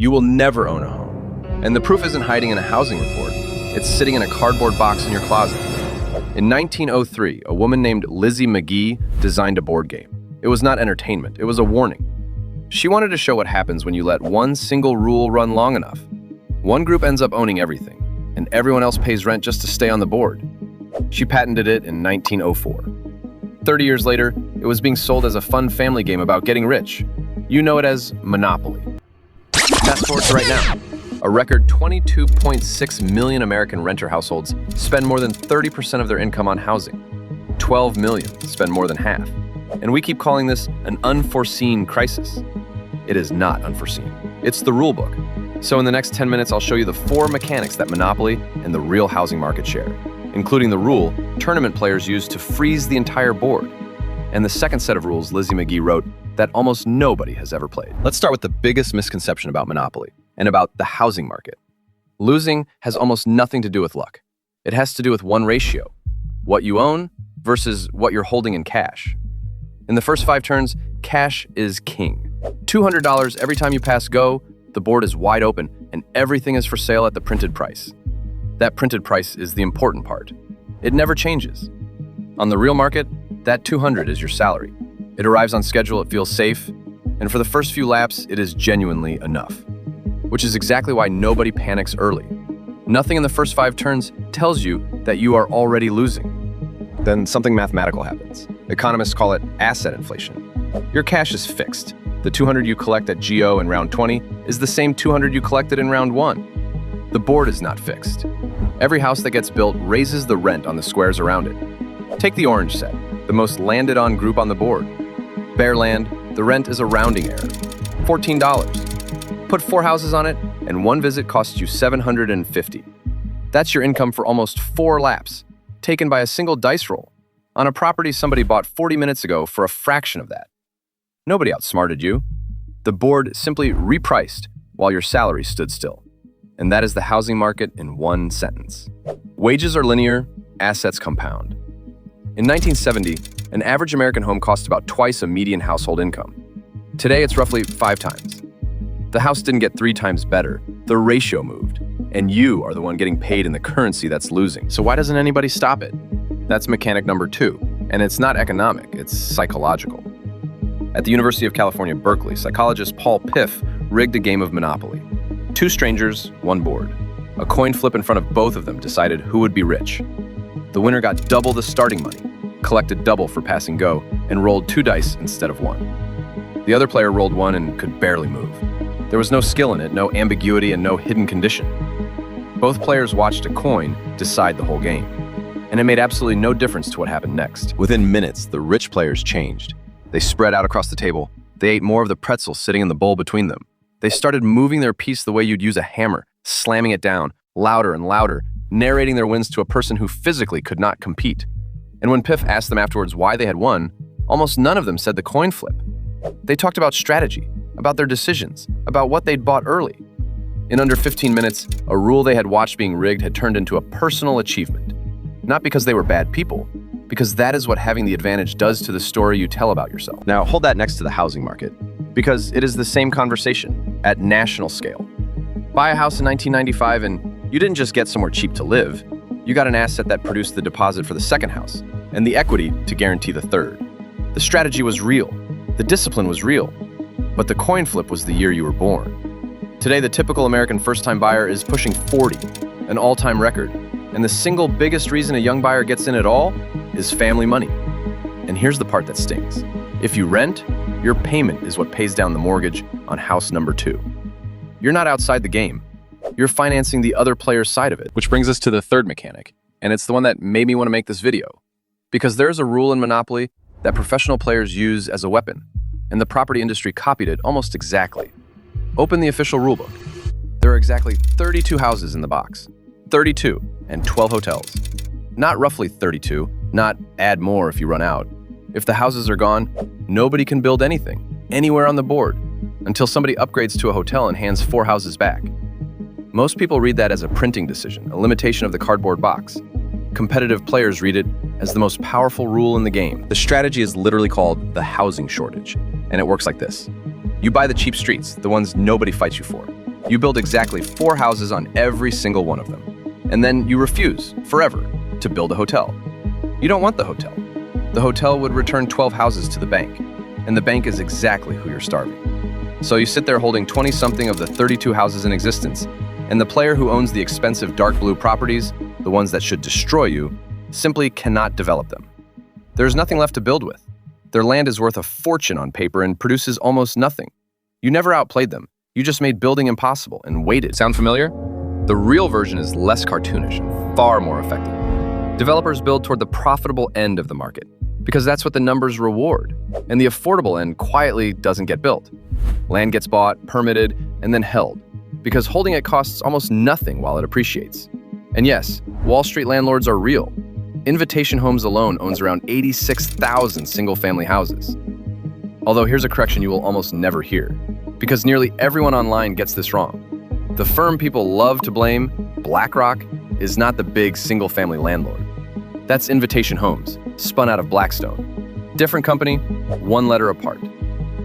You will never own a home. And the proof isn't hiding in a housing report. It's sitting in a cardboard box in your closet. In 1903, a woman named Lizzie Magie designed a board game. It was not entertainment, it was a warning. She wanted to show what happens when you let one single rule run long enough. One group ends up owning everything, and everyone else pays rent just to stay on the board. She patented it in 1904. 30 years later, it was being sold as a fun family game about getting rich. You know it as Monopoly. Fast forward to right now. A record 22.6 million American renter households spend more than 30% of their income on housing. 12 million spend more than half. And we keep calling this an unforeseen crisis. It is not unforeseen. It's the rule book. So in the next 10 minutes, I'll show you the 4 mechanics that Monopoly and the real housing market share, including the rule tournament players use to freeze the entire board, and the second set of rules Lizzie Magie wrote that almost nobody has ever played. Let's start with the biggest misconception about Monopoly and about the housing market. Losing has almost nothing to do with luck. It has to do with one ratio: what you own versus what you're holding in cash. In the first 5 turns, cash is king. $200 every time you pass go, the board is wide open, and everything is for sale at the printed price. That printed price is the important part. It never changes. On the real market, that $200 is your salary. It arrives on schedule, it feels safe, and for the first few laps, it is genuinely enough. Which is exactly why nobody panics early. Nothing in the first 5 turns tells you that you are already losing. Then something mathematical happens. Economists call it asset inflation. Your cash is fixed. The $200 you collect at GO in round 20 is the same $200 you collected in round 1. The board is not fixed. Every house that gets built raises the rent on the squares around it. Take the orange set, the most landed on group on the board. Bare land, the rent is a rounding error. $14. Put 4 houses on it, and one visit costs you $750. That's your income for almost 4 laps, taken by a single dice roll, on a property somebody bought 40 minutes ago for a fraction of that. Nobody outsmarted you. The board simply repriced while your salary stood still. And that is the housing market in one sentence. Wages are linear, assets compound. In 1970, an average American home cost about twice a median household income. Today, it's roughly 5 times. The house didn't get 3 times better. The ratio moved. And you are the one getting paid in the currency that's losing. So why doesn't anybody stop it? That's mechanic number 2. And it's not economic, it's psychological. At the University of California, Berkeley, psychologist Piff rigged a game of Monopoly. 2 strangers, 1 board. A coin flip in front of both of them decided who would be rich. The winner got double the starting money, collected double for passing go, and rolled 2 dice instead of 1. The other player rolled 1 and could barely move. There was no skill in it, no ambiguity, and no hidden condition. Both players watched a coin decide the whole game, and it made absolutely no difference to what happened next. Within minutes, the rich players changed. They spread out across the table. They ate more of the pretzel sitting in the bowl between them. They started moving their piece the way you'd use a hammer, slamming it down, louder and louder, narrating their wins to a person who physically could not compete. And when Piff asked them afterwards why they had won, almost none of them said the coin flip. They talked about strategy, about their decisions, about what they'd bought early. In under 15 minutes, a rule they had watched being rigged had turned into a personal achievement. Not because they were bad people, because that is what having the advantage does to the story you tell about yourself. Now, hold that next to the housing market, because it is the same conversation at national scale. Buy a house in 1995 and you didn't just get somewhere cheap to live, you got an asset that produced the deposit for the second house and the equity to guarantee the third. The strategy was real, the discipline was real, but the coin flip was the year you were born. Today, the typical American first-time buyer is pushing 40, an all-time record, and the single biggest reason a young buyer gets in at all is family money. And here's the part that stings. If you rent, your payment is what pays down the mortgage on house number 2. You're not outside the game. You're financing the other player's side of it. Which brings us to the third mechanic, and it's the one that made me want to make this video. Because there's a rule in Monopoly that professional players use as a weapon, and the property industry copied it almost exactly. Open the official rulebook. There are exactly 32 houses in the box. 32, and 12 hotels. Not roughly 32, not add more if you run out. If the houses are gone, nobody can build anything, anywhere on the board, until somebody upgrades to a hotel and hands 4 houses back. Most people read that as a printing decision, a limitation of the cardboard box. Competitive players read it as the most powerful rule in the game. The strategy is literally called the housing shortage, and it works like this. You buy the cheap streets, the ones nobody fights you for. You build exactly 4 houses on every single one of them. And then you refuse, forever, to build a hotel. You don't want the hotel. The hotel would return 12 houses to the bank, and the bank is exactly who you're starving. So you sit there holding 20-something of the 32 houses in existence, and the player who owns the expensive dark blue properties, the ones that should destroy you, simply cannot develop them. There's nothing left to build with. Their land is worth a fortune on paper and produces almost nothing. You never outplayed them. You just made building impossible and waited. Sound familiar? The real version is less cartoonish and far more effective. Developers build toward the profitable end of the market, because that's what the numbers reward, and the affordable end quietly doesn't get built. Land gets bought, permitted, and then held, because holding it costs almost nothing while it appreciates. And yes, Wall Street landlords are real. Invitation Homes alone owns around 86,000 single-family houses. Although here's a correction you will almost never hear, because nearly everyone online gets this wrong. The firm people love to blame, BlackRock, is not the big single-family landlord. That's Invitation Homes, spun out of Blackstone. Different company, one letter apart.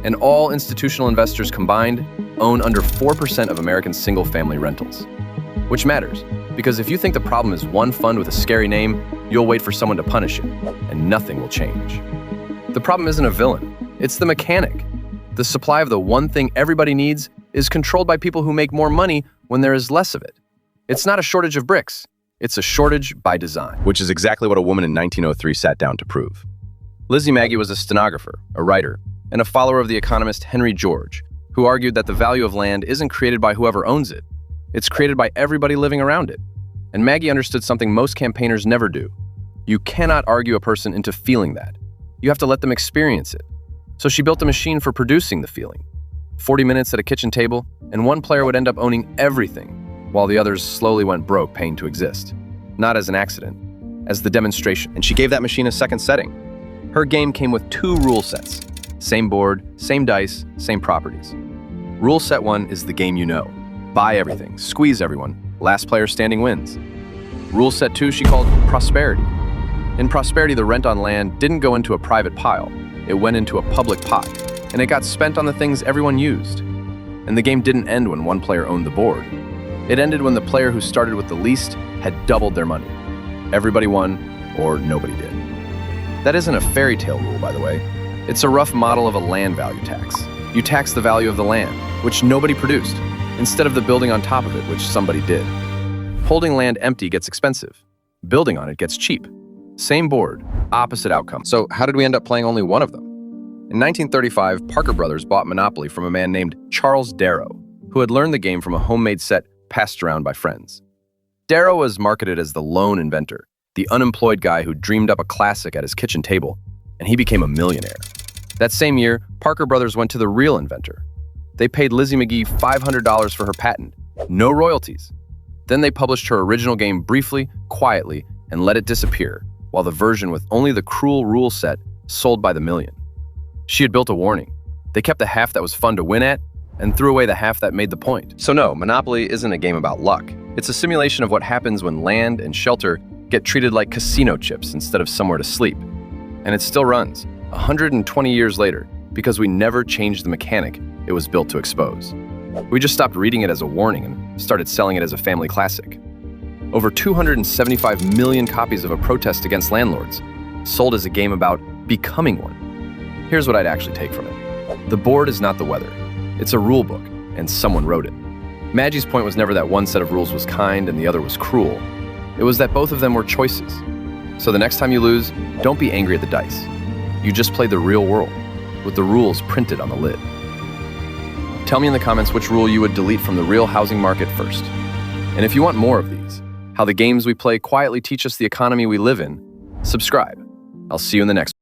And all institutional investors combined own under 4% of American single-family rentals. Which matters, because if you think the problem is one fund with a scary name, you'll wait for someone to punish it, and nothing will change. The problem isn't a villain, it's the mechanic. The supply of the one thing everybody needs is controlled by people who make more money when there is less of it. It's not a shortage of bricks, it's a shortage by design. Which is exactly what a woman in 1903 sat down to prove. Lizzie Magie was a stenographer, a writer, and a follower of the economist Henry George, who argued that the value of land isn't created by whoever owns it, it's created by everybody living around it. And Magie understood something most campaigners never do. You cannot argue a person into feeling that. You have to let them experience it. So she built a machine for producing the feeling. 40 minutes at a kitchen table, and one player would end up owning everything, while the others slowly went broke paying to exist. Not as an accident, as the demonstration. And she gave that machine a second setting. Her game came with 2 rule sets. Same board, same dice, same properties. Rule set 1 is the game you know. Buy everything, squeeze everyone, last player standing wins. Rule set 2 she called prosperity. In prosperity, the rent on land didn't go into a private pile. It went into a public pot, and it got spent on the things everyone used. And the game didn't end when one player owned the board. It ended when the player who started with the least had doubled their money. Everybody won, or nobody did. That isn't a fairy tale rule, by the way. It's a rough model of a land value tax. You tax the value of the land, which nobody produced, instead of the building on top of it, which somebody did. Holding land empty gets expensive. Building on it gets cheap. Same board, opposite outcome. So how did we end up playing only one of them? In 1935, Parker Brothers bought Monopoly from a man named Charles Darrow, who had learned the game from a homemade set passed around by friends. Darrow was marketed as the lone inventor, the unemployed guy who dreamed up a classic at his kitchen table, and he became a millionaire. That same year, Parker Brothers went to the real inventor. They paid Lizzie Magie $500 for her patent, no royalties. Then they published her original game briefly, quietly, and let it disappear, while the version with only the cruel rule set sold by the million. She had built a warning. They kept the half that was fun to win at, and threw away the half that made the point. So no, Monopoly isn't a game about luck. It's a simulation of what happens when land and shelter get treated like casino chips instead of somewhere to sleep. And it still runs, 120 years later, because we never changed the mechanic it was built to expose. We just stopped reading it as a warning and started selling it as a family classic. Over 275 million copies of A Protest Against Landlords, sold as a game about becoming one. Here's what I'd actually take from it. The board is not the weather. It's a rule book, and someone wrote it. Magie's point was never that one set of rules was kind and the other was cruel. It was that both of them were choices. So the next time you lose, don't be angry at the dice. You just play the real world, with the rules printed on the lid. Tell me in the comments which rule you would delete from the real housing market first. And if you want more of these, how the games we play quietly teach us the economy we live in, subscribe. I'll see you in the next one.